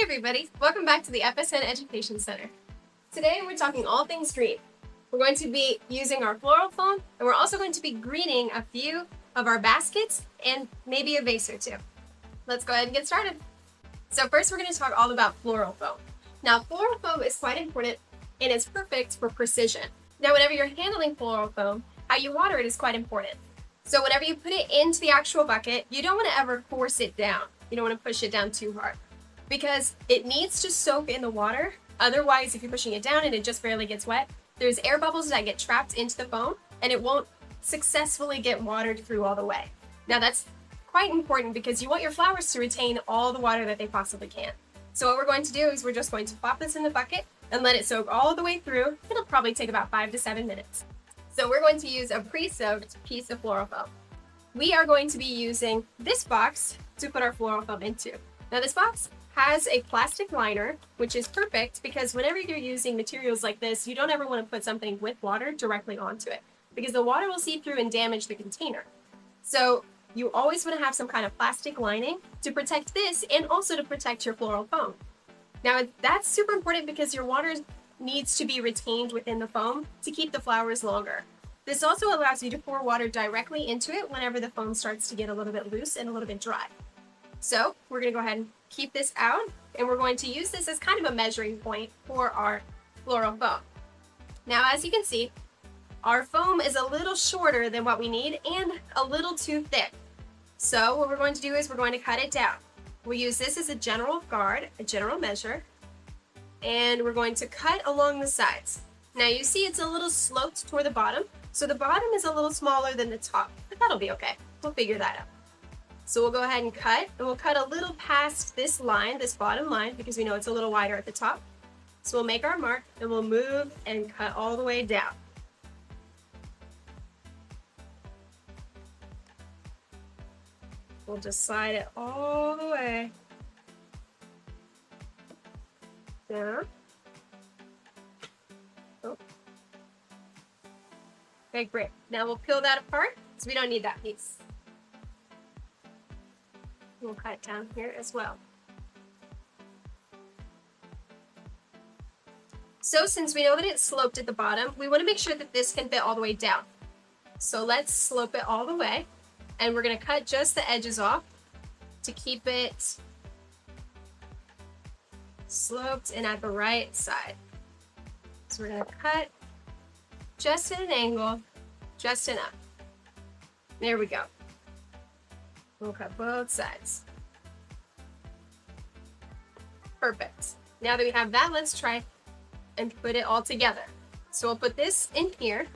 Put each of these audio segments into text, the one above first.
everybody, welcome back to the FSN Education Center. Today we're talking all things green. We're going to be using our floral foam, and we're also going to be greening a few of our baskets and maybe a vase or two. Let's go ahead and get started. So first we're going to talk all about floral foam. Now floral foam is quite important and it's perfect for precision. Now whenever you're handling floral foam, how you water it is quite important. So whenever you put it into the actual bucket, you don't want to ever force it down. You don't want to push it down too hard because it needs to soak in the water. Otherwise, if you're pushing it down and it just barely gets wet, there's air bubbles that get trapped into the foam and it won't successfully get watered through all the way. Now that's quite important because you want your flowers to retain all the water that they possibly can. So what we're going to do is we're just going to pop this in the bucket and let it soak all the way through. It'll probably take about 5 to 7 minutes. So we're going to use a pre-soaked piece of floral foam. We are going to be using this box to put our floral foam into. Now this box has a plastic liner, which is perfect because whenever you're using materials like this, you don't ever want to put something with water directly onto it because the water will seep through and damage the container. So you always want to have some kind of plastic lining to protect this and also to protect your floral foam. Now that's super important because your water needs to be retained within the foam to keep the flowers longer. This also allows you to pour water directly into it whenever the foam starts to get a little bit loose and a little bit dry. So we're going to go ahead and keep this out, and we're going to use this as kind of a measuring point for our floral foam. Now as you can see, our foam is a little shorter than what we need and a little too thick. So what we're going to do is we're going to cut it down. We'll use this as a general guard, a general measure, and we're going to cut along the sides. Now you see it's a little sloped toward the bottom, so the bottom is a little smaller than the top, but that'll be okay. We'll figure that out. So we'll go ahead and cut, and we'll cut a little past this line, this bottom line, because we know it's a little wider at the top. So we'll make our mark, and we'll move and cut all the way down. We'll just slide it all the way down. Oh. Okay, great. Now we'll peel that apart, so we don't need that piece. We'll cut it down here as well. So since we know that it's sloped at the bottom, we want to make sure that this can fit all the way down. So let's slope it all the way, and we're going to cut just the edges off to keep it sloped and at the right side. So we're going to cut just at an angle, just enough. There we go. We'll cut both sides. Perfect. Now that we have that, let's try and put it all together. So we'll put this in here,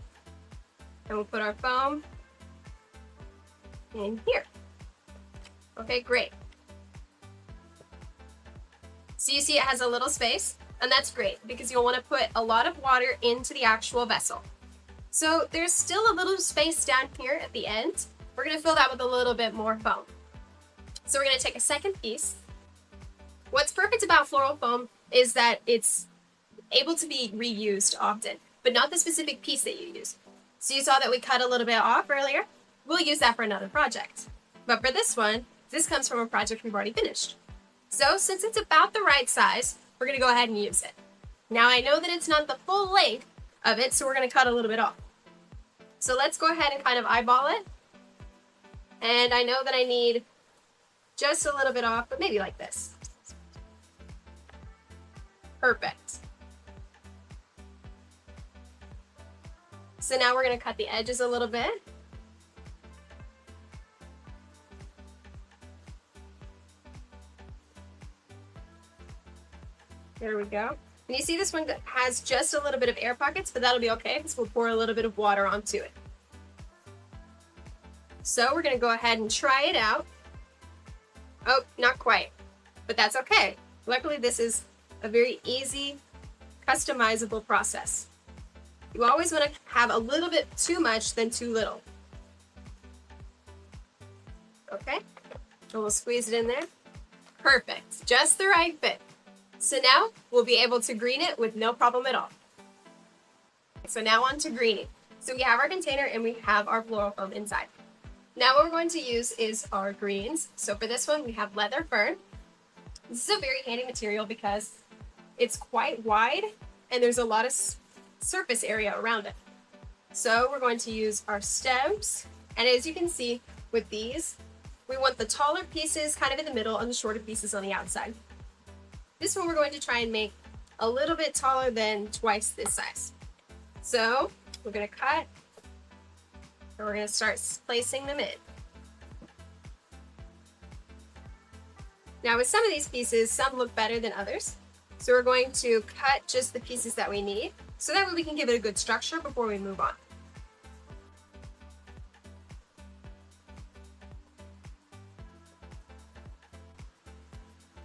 and we'll put our foam in here. Okay, great. So you see it has a little space, and that's great because you'll want to put a lot of water into the actual vessel. So there's still a little space down here at the end. We're going to fill that with a little bit more foam. So we're going to take a second piece. What's perfect about floral foam is that it's able to be reused often, but not the specific piece that you use. So you saw that we cut a little bit off earlier. We'll use that for another project. But for this one, this comes from a project we've already finished. So since it's about the right size, we're going to go ahead and use it. Now I know that it's not the full length of it, so we're going to cut a little bit off. So let's go ahead and kind of eyeball it. And I know that I need just a little bit off, but maybe like this. Perfect. So now we're going to cut the edges a little bit. There we go. And you see this one has just a little bit of air pockets, but that'll be okay because we'll pour a little bit of water onto it. So we're going to go ahead and try it out. Oh, not quite, but that's okay. Luckily, this is a very easy, customizable process. You always want to have a little bit too much than too little. Okay, and we'll squeeze it in there. Perfect, just the right fit. So now we'll be able to green it with no problem at all. So now on to greening. So we have our container and we have our floral foam inside. Now what we're going to use is our greens. So for this one, we have leather fern. This is a very handy material because it's quite wide and there's a lot of surface area around it. So we're going to use our stems, and as you can see with these, we want the taller pieces kind of in the middle and the shorter pieces on the outside. This one we're going to try and make a little bit taller than twice this size. So we're going to cut, and we're going to start placing them in. Now with some of these pieces, some look better than others. So we're going to cut just the pieces that we need, so that way we can give it a good structure before we move on.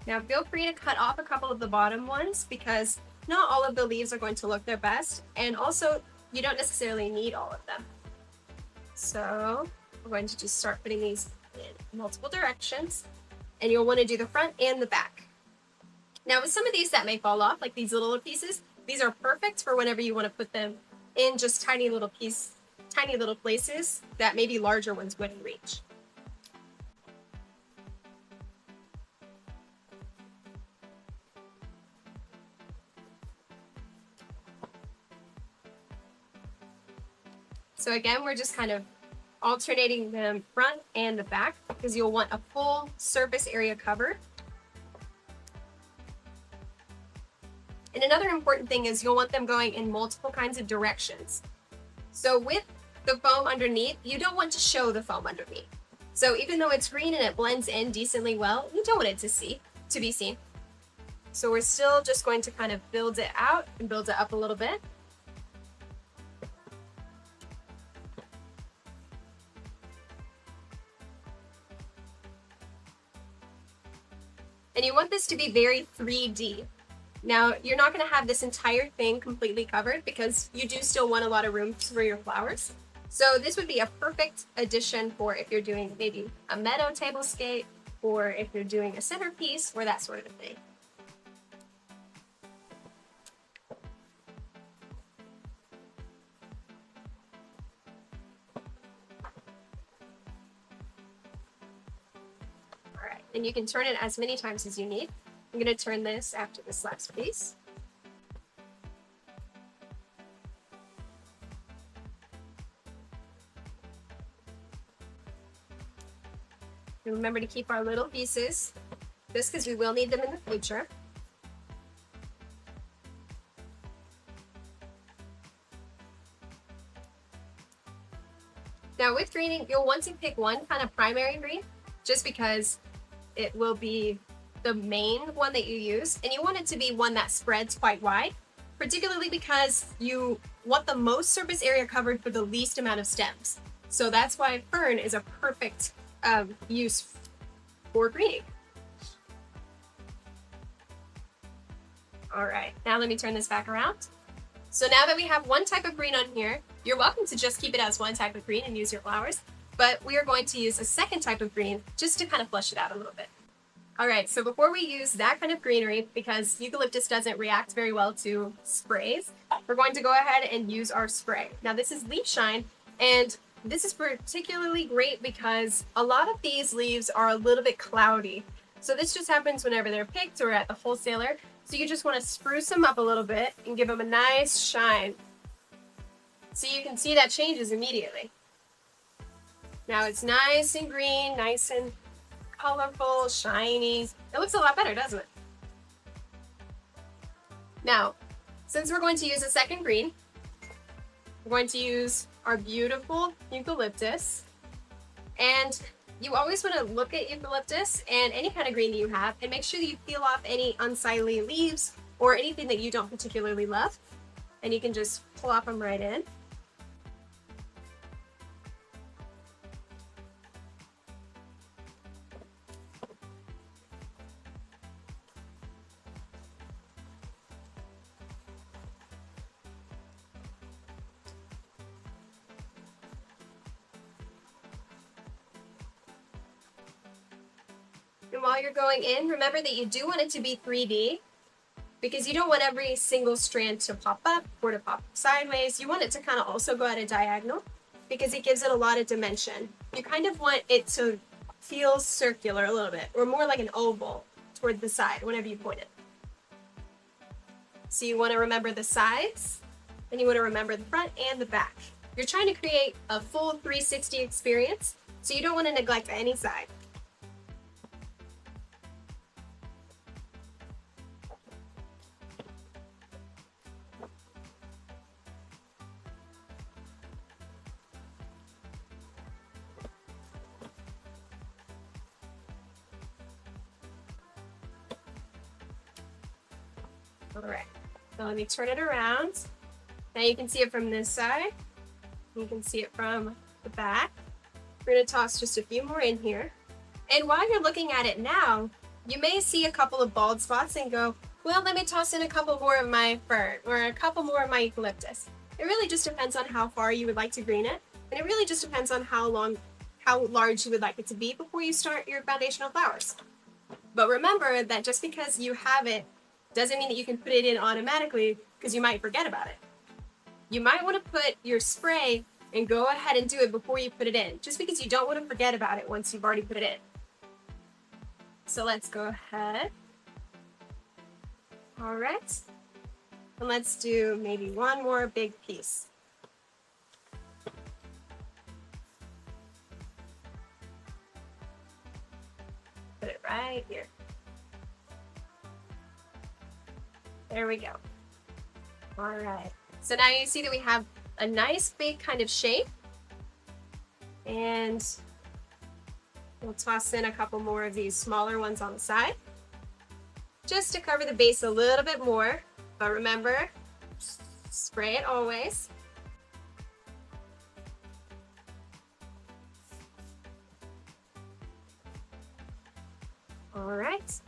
Now feel free to cut off a couple of the bottom ones because not all of the leaves are going to look their best, and also you don't necessarily need all of them. So we're going to just start putting these in multiple directions, and you'll want to do the front and the back. Now with some of these that may fall off, like these little pieces, these are perfect for whenever you want to put them in just tiny little places that maybe larger ones wouldn't reach. So again, we're just kind of alternating the front and the back because you'll want a full surface area covered. And another important thing is you'll want them going in multiple kinds of directions. So with the foam underneath, you don't want to show the foam underneath. So even though it's green and it blends in decently well, you don't want it to be seen. So we're still just going to kind of build it out and build it up a little bit. And you want this to be very 3D. Now, you're not going to have this entire thing completely covered because you do still want a lot of room for your flowers. So this would be a perfect addition for if you're doing maybe a meadow tablescape, or if you're doing a centerpiece, or that sort of thing. All right, and you can turn it as many times as you need. I'm going to turn this after this last piece. And remember to keep our little pieces, just because we will need them in the future. Now with greening, you'll want to pick one kind of primary green, just because it will be the main one that you use, and you want it to be one that spreads quite wide, particularly because you want the most surface area covered for the least amount of stems. So that's why fern is a perfect use for greening. All right, now let me turn this back around. So now that we have one type of green on here, you're welcome to just keep it as one type of green and use your flowers, but we are going to use a second type of green just to kind of flesh it out a little bit. All right, so before we use that kind of greenery, because eucalyptus doesn't react very well to sprays, we're going to go ahead and use our spray. Now this is leaf shine, and this is particularly great because a lot of these leaves are a little bit cloudy. So this just happens whenever they're picked or at the wholesaler. So you just want to spruce them up a little bit and give them a nice shine. So you can see that changes immediately. Now it's nice and green, nice and colorful, shiny. It looks a lot better, doesn't it? Now, since we're going to use a second green, we're going to use our beautiful eucalyptus. And you always want to look at eucalyptus and any kind of green that you have and make sure that you peel off any unsightly leaves or anything that you don't particularly love. And you can just plop them right in. And while you're going in, remember that you do want it to be 3D because you don't want every single strand to pop up or to pop sideways. You want it to kind of also go at a diagonal because it gives it a lot of dimension. You kind of want it to feel circular a little bit, or more like an oval, toward the side whenever you point it. So you want to remember the sides, and you want to remember the front and the back. You're trying to create a full 360 experience, so you don't want to neglect any side. All right, so let me turn it around. Now you can see it from this side. You can see it from the back. We're going to toss just a few more in here. And while you're looking at it now, you may see a couple of bald spots and go, well, let me toss in a couple more of my fern or a couple more of my eucalyptus. It really just depends on how far you would like to green it. And it really just depends on how large you would like it to be before you start your foundational flowers. But remember that just because you have it doesn't mean that you can put it in automatically, because you might forget about it. You might want to put your spray and go ahead and do it before you put it in, just because you don't want to forget about it once you've already put it in. So let's go ahead. All right. And let's do maybe one more big piece. Put it right here. There we go. All right. So now you see that we have a nice big kind of shape. And we'll toss in a couple more of these smaller ones on the side, just to cover the base a little bit more. But remember, spray it always. All right.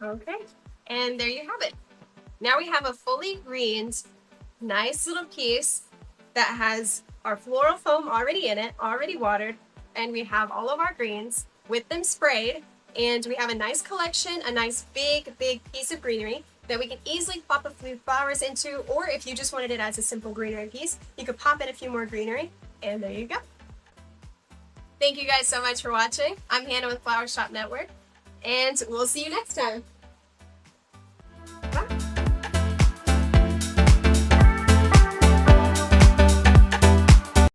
Okay, and there you have it. Now we have a fully greened, nice little piece that has our floral foam already in it, already watered, and we have all of our greens with them sprayed, and we have a nice collection, a nice big piece of greenery that we can easily pop a few flowers into, or if you just wanted it as a simple greenery piece, you could pop in a few more greenery, and there you go. Thank you guys so much for watching. I'm Hannah with Flower Shop Network, and we'll see you next time.